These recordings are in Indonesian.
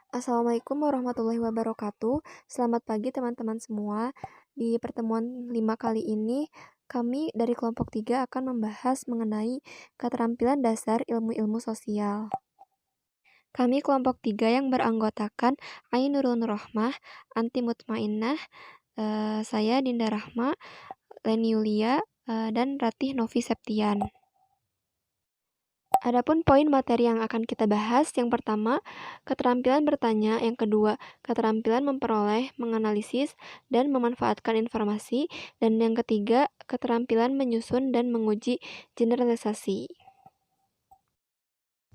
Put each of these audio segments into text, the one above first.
Assalamualaikum warahmatullahi wabarakatuh. Selamat pagi teman-teman semua. Di pertemuan 5 kali ini, kami dari kelompok 3 akan membahas mengenai keterampilan dasar ilmu-ilmu sosial. Kami kelompok 3 yang beranggotakan Ainurul Nurrohmah, Anti Mutmainnah, saya Dinda Rahma, Leni Yulia, dan Ratih Novi Septian. Adapun poin materi yang akan kita bahas, yang pertama, keterampilan bertanya, yang kedua, keterampilan memperoleh, menganalisis, dan memanfaatkan informasi, dan yang ketiga, keterampilan menyusun dan menguji generalisasi.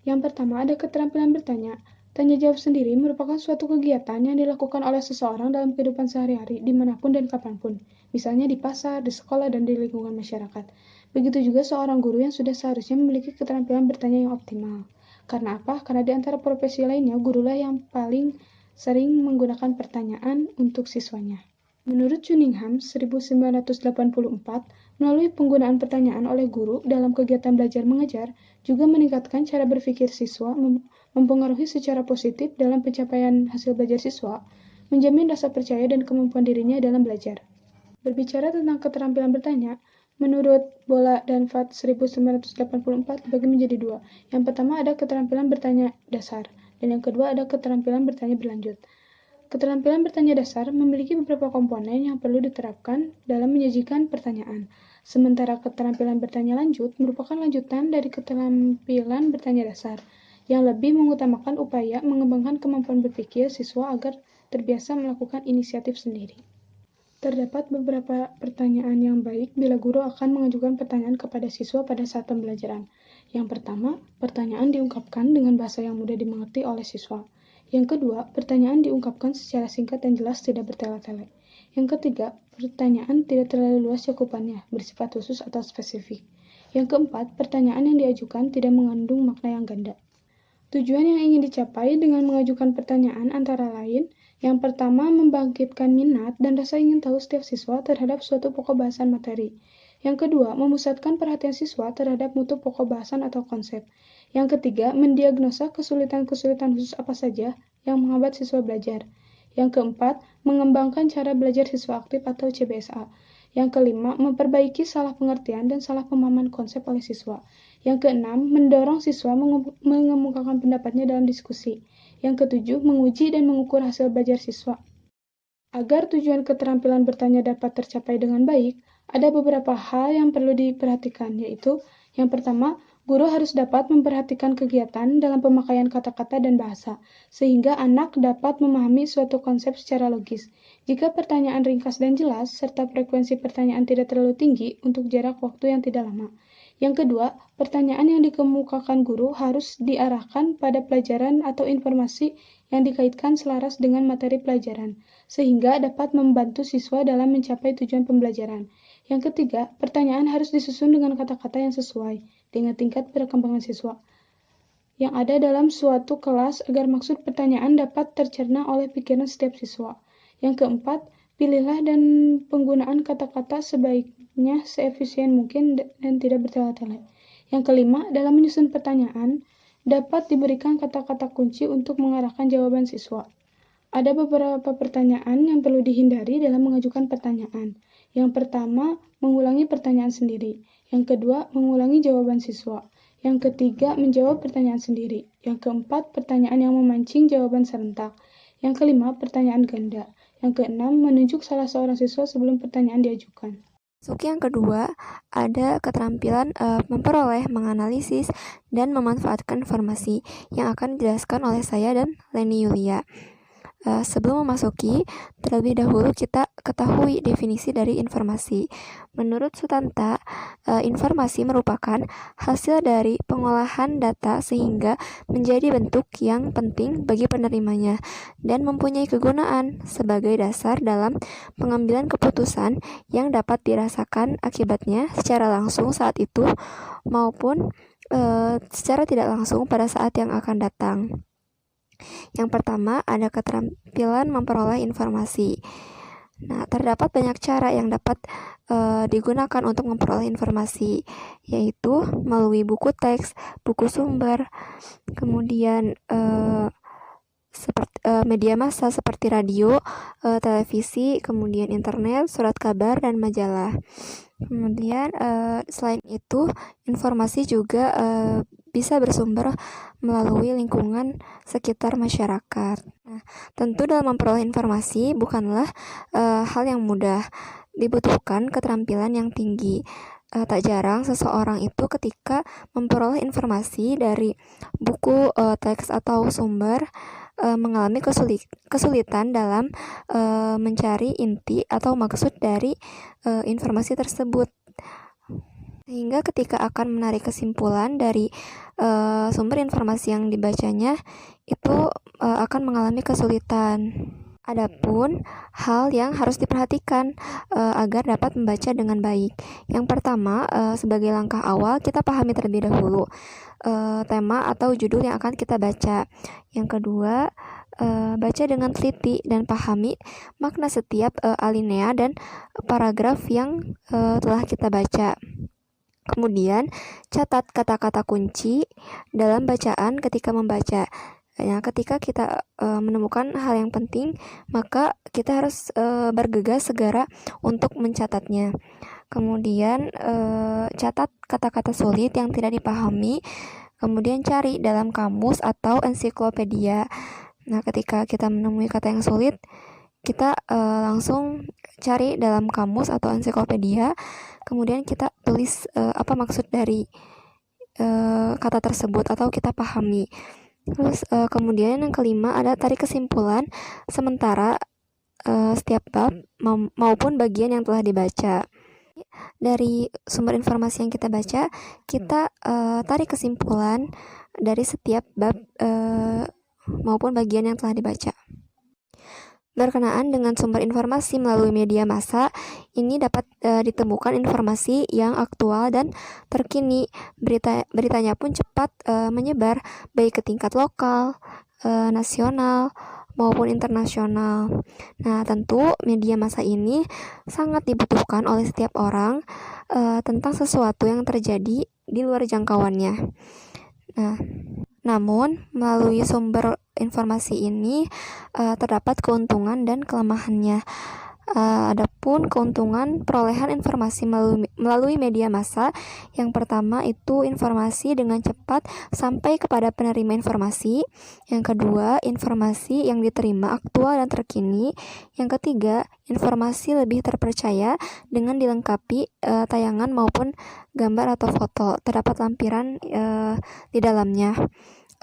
Yang pertama ada keterampilan bertanya. Tanya jawab sendiri merupakan suatu kegiatan yang dilakukan oleh seseorang dalam kehidupan sehari-hari dimanapun dan kapanpun, misalnya di pasar, di sekolah, dan di lingkungan masyarakat. Begitu juga seorang guru yang sudah seharusnya memiliki keterampilan bertanya yang optimal. Karena apa? Karena di antara profesi lainnya, gurulah yang paling sering menggunakan pertanyaan untuk siswanya. Menurut Cunningham 1984, melalui penggunaan pertanyaan oleh guru dalam kegiatan belajar mengajar, juga meningkatkan cara berpikir siswa, mempengaruhi secara positif dalam pencapaian hasil belajar siswa, menjamin rasa percaya dan kemampuan dirinya dalam belajar. Berbicara tentang keterampilan bertanya, menurut Bola dan Fat 1984 dibagi menjadi dua. Yang pertama ada keterampilan bertanya dasar, dan yang kedua ada keterampilan bertanya berlanjut. Keterampilan bertanya dasar memiliki beberapa komponen yang perlu diterapkan dalam menyajikan pertanyaan. Sementara keterampilan bertanya lanjut merupakan lanjutan dari keterampilan bertanya dasar, yang lebih mengutamakan upaya mengembangkan kemampuan berpikir siswa agar terbiasa melakukan inisiatif sendiri. Terdapat beberapa pertanyaan yang baik bila guru akan mengajukan pertanyaan kepada siswa pada saat pembelajaran. Yang pertama, pertanyaan diungkapkan dengan bahasa yang mudah dimengerti oleh siswa. Yang kedua, pertanyaan diungkapkan secara singkat dan jelas, tidak bertele-tele. Yang ketiga, pertanyaan tidak terlalu luas cakupannya, bersifat khusus atau spesifik. Yang keempat, pertanyaan yang diajukan tidak mengandung makna yang ganda. Tujuan yang ingin dicapai dengan mengajukan pertanyaan antara lain, yang pertama, membangkitkan minat dan rasa ingin tahu setiap siswa terhadap suatu pokok bahasan materi. Yang kedua, memusatkan perhatian siswa terhadap mutu pokok bahasan atau konsep. Yang ketiga, mendiagnosa kesulitan-kesulitan khusus apa saja yang menghambat siswa belajar. Yang keempat, mengembangkan cara belajar siswa aktif atau CBSA. Yang kelima, memperbaiki salah pengertian dan salah pemahaman konsep oleh siswa. Yang keenam, mendorong siswa mengemukakan pendapatnya dalam diskusi. Yang ketujuh, menguji dan mengukur hasil belajar siswa. Agar tujuan keterampilan bertanya dapat tercapai dengan baik, ada beberapa hal yang perlu diperhatikan, yaitu yang pertama, guru harus dapat memperhatikan kegiatan dalam pemakaian kata-kata dan bahasa, sehingga anak dapat memahami suatu konsep secara logis. Jika pertanyaan ringkas dan jelas, serta frekuensi pertanyaan tidak terlalu tinggi untuk jarak waktu yang tidak lama. Yang kedua, pertanyaan yang dikemukakan guru harus diarahkan pada pelajaran atau informasi yang dikaitkan selaras dengan materi pelajaran, sehingga dapat membantu siswa dalam mencapai tujuan pembelajaran. Yang ketiga, pertanyaan harus disusun dengan kata-kata yang sesuai dengan tingkat perkembangan siswa yang ada dalam suatu kelas agar maksud pertanyaan dapat tercerna oleh pikiran setiap siswa. Yang keempat, pilihlah dan penggunaan kata-kata sebaiknya seefisien mungkin dan tidak bertele-tele. Yang kelima, dalam menyusun pertanyaan, dapat diberikan kata-kata kunci untuk mengarahkan jawaban siswa. Ada beberapa pertanyaan yang perlu dihindari dalam mengajukan pertanyaan. Yang pertama, mengulangi pertanyaan sendiri. Yang kedua, mengulangi jawaban siswa. Yang ketiga, menjawab pertanyaan sendiri. Yang keempat, pertanyaan yang memancing jawaban serentak. Yang kelima, pertanyaan ganda. Yang keenam, menunjuk salah seorang siswa sebelum pertanyaan diajukan. Masuk yang kedua, ada keterampilan memperoleh, menganalisis, dan memanfaatkan informasi yang akan dijelaskan oleh saya dan Leni Yulia. Sebelum memasuki, terlebih dahulu kita ketahui definisi dari informasi. Menurut Sutanta, informasi merupakan hasil dari pengolahan data sehingga menjadi bentuk yang penting bagi penerimanya dan mempunyai kegunaan sebagai dasar dalam pengambilan keputusan yang dapat dirasakan akibatnya secara langsung saat itu maupun secara tidak langsung pada saat yang akan datang. Yang pertama, ada keterampilan memperoleh informasi. Nah, terdapat banyak cara yang dapat digunakan untuk memperoleh informasi, yaitu melalui buku teks, buku sumber, kemudian media massa seperti radio, televisi, kemudian internet, surat kabar, dan majalah. Kemudian selain itu, informasi juga bisa bersumber melalui lingkungan sekitar masyarakat. Nah, tentu dalam memperoleh informasi bukanlah hal yang mudah, dibutuhkan keterampilan yang tinggi. Tak jarang seseorang itu ketika memperoleh informasi dari buku, teks atau sumber mengalami kesulitan dalam mencari inti atau maksud dari informasi tersebut. Sehingga ketika akan menarik kesimpulan dari sumber informasi yang dibacanya, itu akan mengalami kesulitan. Adapun hal yang harus diperhatikan agar dapat membaca dengan baik. Yang pertama, sebagai langkah awal kita pahami terlebih dahulu tema atau judul yang akan kita baca. Yang kedua, baca dengan teliti dan pahami makna setiap alinea dan paragraf yang telah kita baca. Kemudian, catat kata-kata kunci dalam bacaan ketika membaca. Ya, ketika kita menemukan hal yang penting, maka kita harus bergegas segera untuk mencatatnya. Kemudian catat kata-kata sulit yang tidak dipahami, kemudian cari dalam kamus atau ensiklopedia. Nah, ketika kita menemui kata yang sulit, kita langsung cari dalam kamus atau ensiklopedia, kemudian kita tulis apa maksud dari kata tersebut atau kita pahami. Terus kemudian yang kelima ada tarik kesimpulan sementara setiap bab maupun bagian yang telah dibaca. Dari sumber informasi yang kita baca, kita tarik kesimpulan dari setiap bab maupun bagian yang telah dibaca. Berkenaan dengan sumber informasi melalui media massa, ini dapat ditemukan informasi yang aktual dan terkini. Beritanya pun cepat menyebar, baik ke tingkat lokal, nasional, maupun internasional. Nah, tentu media massa ini sangat dibutuhkan oleh setiap orang tentang sesuatu yang terjadi di luar jangkauannya. Nah, namun, melalui sumber informasi ini terdapat keuntungan dan kelemahannya. Adapun keuntungan perolehan informasi melalui media massa, yang pertama itu informasi dengan cepat sampai kepada penerima informasi. Yang kedua, informasi yang diterima aktual dan terkini. Yang ketiga, informasi lebih terpercaya dengan dilengkapi tayangan maupun gambar atau foto. Terdapat lampiran di dalamnya.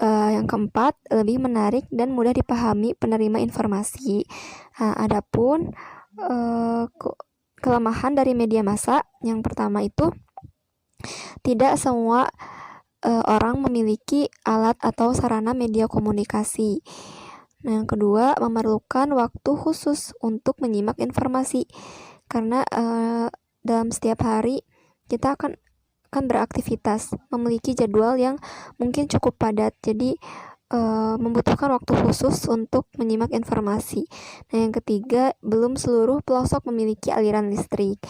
Yang keempat, lebih menarik dan mudah dipahami penerima informasi. Adapun kelemahan dari media massa, yang pertama itu tidak semua orang memiliki alat atau sarana media komunikasi. Nah, yang kedua, memerlukan waktu khusus untuk menyimak informasi karena dalam setiap hari kita akan beraktivitas, memiliki jadwal yang mungkin cukup padat, jadi membutuhkan waktu khusus untuk menyimak informasi. Nah, yang ketiga, belum seluruh pelosok memiliki aliran listrik,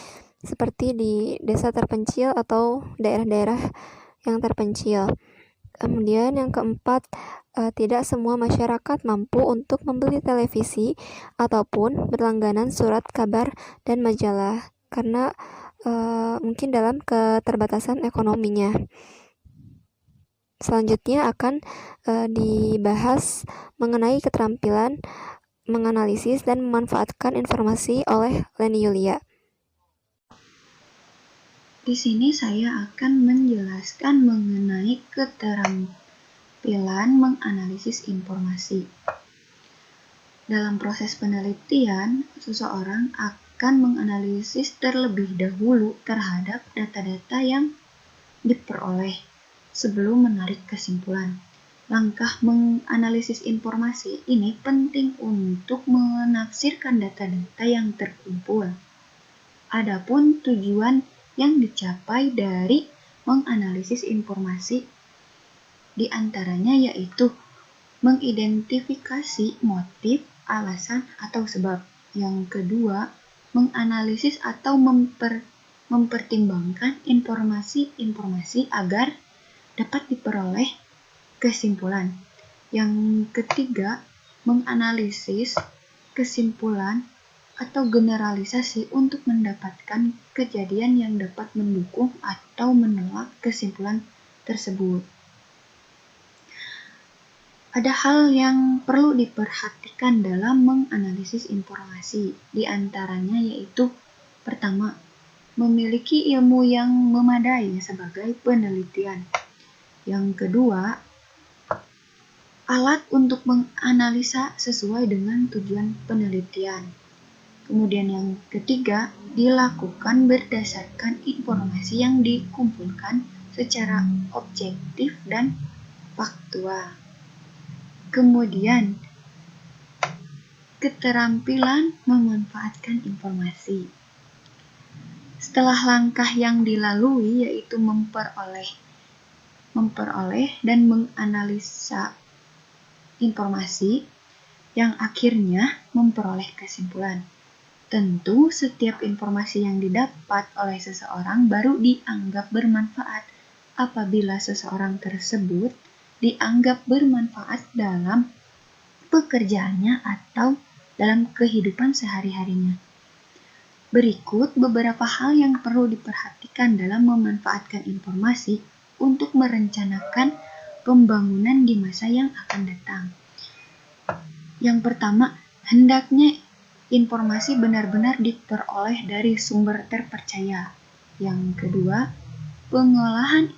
seperti di desa terpencil atau daerah-daerah yang terpencil. Kemudian yang keempat, tidak semua masyarakat mampu untuk membeli televisi ataupun berlangganan surat kabar dan majalah, karena mungkin dalam keterbatasan ekonominya. Selanjutnya akan dibahas mengenai keterampilan menganalisis dan memanfaatkan informasi oleh Leni Yulia. Di sini saya akan menjelaskan mengenai keterampilan menganalisis informasi. Dalam proses penelitian, seseorang akan menganalisis terlebih dahulu terhadap data-data yang diperoleh sebelum menarik kesimpulan. Langkah menganalisis informasi ini penting untuk menafsirkan data-data yang terkumpul. Adapun tujuan yang dicapai dari menganalisis informasi diantaranya yaitu mengidentifikasi motif, alasan, atau sebab. Yang kedua, menganalisis atau mempertimbangkan informasi-informasi agar dapat diperoleh kesimpulan. Yang ketiga, menganalisis kesimpulan atau generalisasi untuk mendapatkan kejadian yang dapat mendukung atau menolak kesimpulan tersebut. Ada hal yang perlu diperhatikan dalam menganalisis informasi, di antaranya yaitu pertama, memiliki ilmu yang memadai sebagai penelitian. Yang kedua, alat untuk menganalisa sesuai dengan tujuan penelitian. Kemudian yang ketiga, dilakukan berdasarkan informasi yang dikumpulkan secara objektif dan faktual. Kemudian, keterampilan memanfaatkan informasi. Setelah langkah yang dilalui yaitu memperoleh dan menganalisa informasi yang akhirnya memperoleh kesimpulan. Tentu setiap informasi yang didapat oleh seseorang baru dianggap bermanfaat apabila seseorang tersebut dianggap bermanfaat dalam pekerjaannya atau dalam kehidupan sehari-harinya. Berikut beberapa hal yang perlu diperhatikan dalam memanfaatkan informasi untuk merencanakan pembangunan di masa yang akan datang. Yang pertama, hendaknya informasi benar-benar diperoleh dari sumber terpercaya. Yang kedua, pengolahan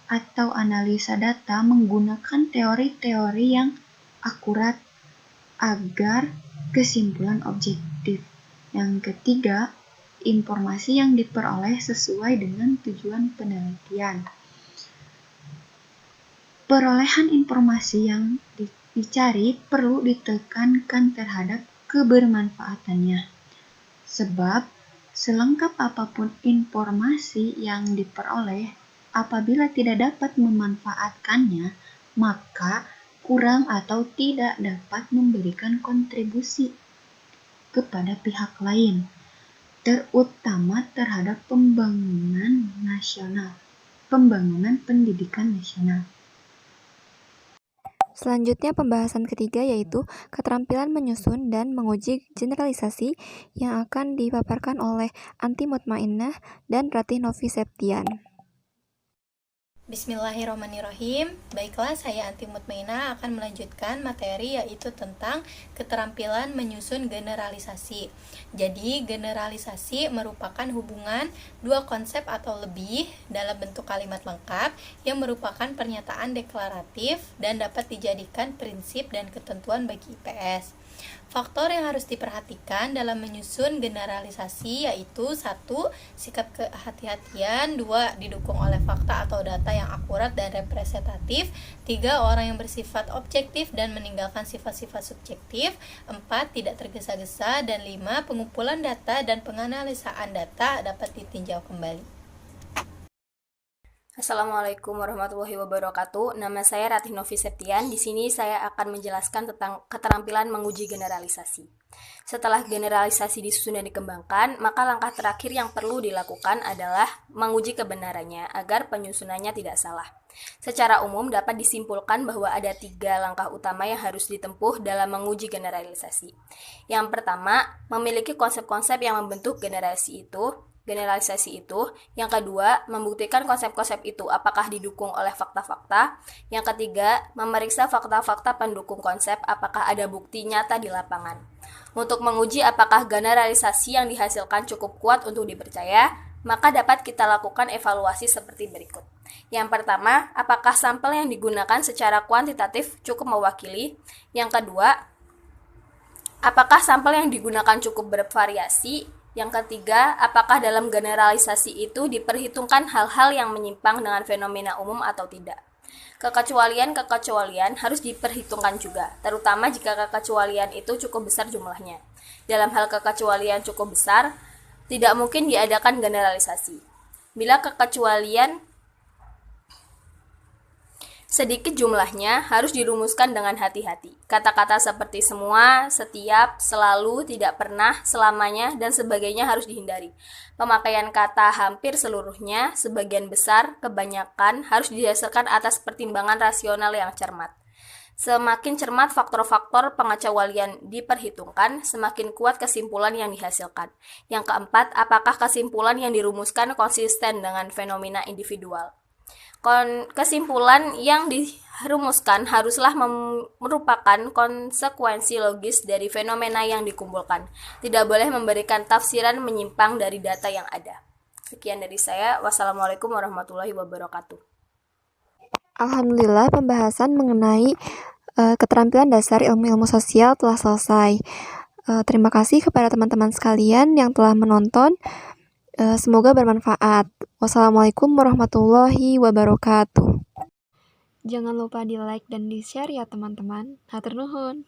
atau analisa data menggunakan teori-teori yang akurat agar kesimpulan objektif. Yang ketiga, informasi yang diperoleh sesuai dengan tujuan penelitian. Perolehan informasi yang dicari perlu ditekankan terhadap kebermanfaatannya, sebab selengkap apapun informasi yang diperoleh, apabila tidak dapat memanfaatkannya, maka kurang atau tidak dapat memberikan kontribusi kepada pihak lain, terutama terhadap pembangunan pendidikan nasional. Selanjutnya pembahasan ketiga yaitu keterampilan menyusun dan menguji generalisasi yang akan dipaparkan oleh Anti Mutmainnah dan Ratih Novi Septian. Bismillahirrahmanirrahim. Baiklah, saya Anti Mutmainnah akan melanjutkan materi yaitu tentang keterampilan menyusun generalisasi. Jadi, generalisasi merupakan hubungan dua konsep atau lebih dalam bentuk kalimat lengkap yang merupakan pernyataan deklaratif dan dapat dijadikan prinsip dan ketentuan bagi IPS. Faktor yang harus diperhatikan dalam menyusun generalisasi yaitu 1. Sikap kehati-hatian, 2. Didukung oleh fakta atau data yang akurat dan representatif, 3. Orang yang bersifat objektif dan meninggalkan sifat-sifat subjektif, 4. Tidak tergesa-gesa, dan 5. Pengumpulan data dan penganalisaan data dapat ditinjau kembali. Assalamualaikum warahmatullahi wabarakatuh. Nama saya Ratih Novi Septian. Di sini saya akan menjelaskan tentang keterampilan menguji generalisasi. Setelah generalisasi disusun dan dikembangkan, maka langkah terakhir yang perlu dilakukan adalah menguji kebenarannya agar penyusunannya tidak salah. Secara umum dapat disimpulkan bahwa ada 3 langkah utama yang harus ditempuh dalam menguji generalisasi. Yang pertama, memiliki konsep-konsep yang membentuk generalisasi itu. Yang kedua, membuktikan konsep-konsep itu apakah didukung oleh fakta-fakta. Yang ketiga, memeriksa fakta-fakta pendukung konsep apakah ada bukti nyata di lapangan. Untuk menguji apakah generalisasi yang dihasilkan cukup kuat untuk dipercaya, maka dapat kita lakukan evaluasi seperti berikut. Yang pertama, apakah sampel yang digunakan secara kuantitatif cukup mewakili? Yang kedua, apakah sampel yang digunakan cukup bervariasi? Yang ketiga, apakah dalam generalisasi itu diperhitungkan hal-hal yang menyimpang dengan fenomena umum atau tidak? Kekecualian harus diperhitungkan juga, terutama jika kekecualian itu cukup besar jumlahnya. Dalam hal kekecualian cukup besar, tidak mungkin diadakan generalisasi. Bila kekecualian sedikit jumlahnya, harus dirumuskan dengan hati-hati. Kata-kata seperti semua, setiap, selalu, tidak pernah, selamanya, dan sebagainya harus dihindari. Pemakaian kata hampir seluruhnya, sebagian besar, kebanyakan, harus didasarkan atas pertimbangan rasional yang cermat. Semakin cermat faktor-faktor pengecualian diperhitungkan, semakin kuat kesimpulan yang dihasilkan. Yang keempat, apakah kesimpulan yang dirumuskan konsisten dengan fenomena individual? Kesimpulan yang dirumuskan haruslah merupakan konsekuensi logis dari fenomena yang dikumpulkan. Tidak boleh memberikan tafsiran menyimpang dari data yang ada. Sekian dari saya. Wassalamualaikum warahmatullahi wabarakatuh. Alhamdulillah, pembahasan mengenai keterampilan dasar ilmu-ilmu sosial telah selesai. Terima kasih kepada teman-teman sekalian yang telah menonton. Semoga bermanfaat. Wassalamualaikum warahmatullahi wabarakatuh. Jangan lupa di like dan di share ya teman-teman. Hatur nuhun.